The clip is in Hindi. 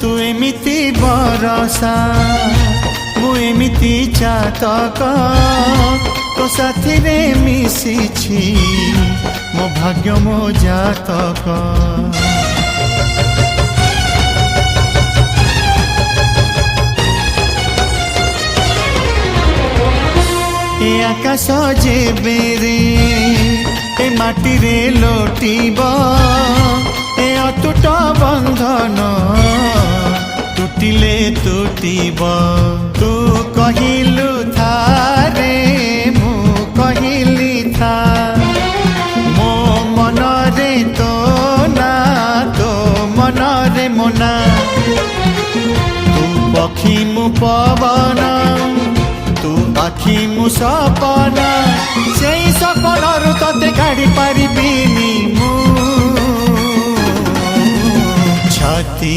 तू एमिति बरसा मु एमिति चातक तो साथी रे मिशिछि मो भाग्य मो जातक। ए आकाश जेबे रे ए माटी रे लोटिब ए अटूट बंधन टूटिले टूटिब। तू कहिलु था रे मु कहिली था मो मन रे तो ना तो मन रे मोना। तू पक्षी मु पवन तू आखि मु सपना से सपनरु तते काढ़ी पारिबिनी मु छाती।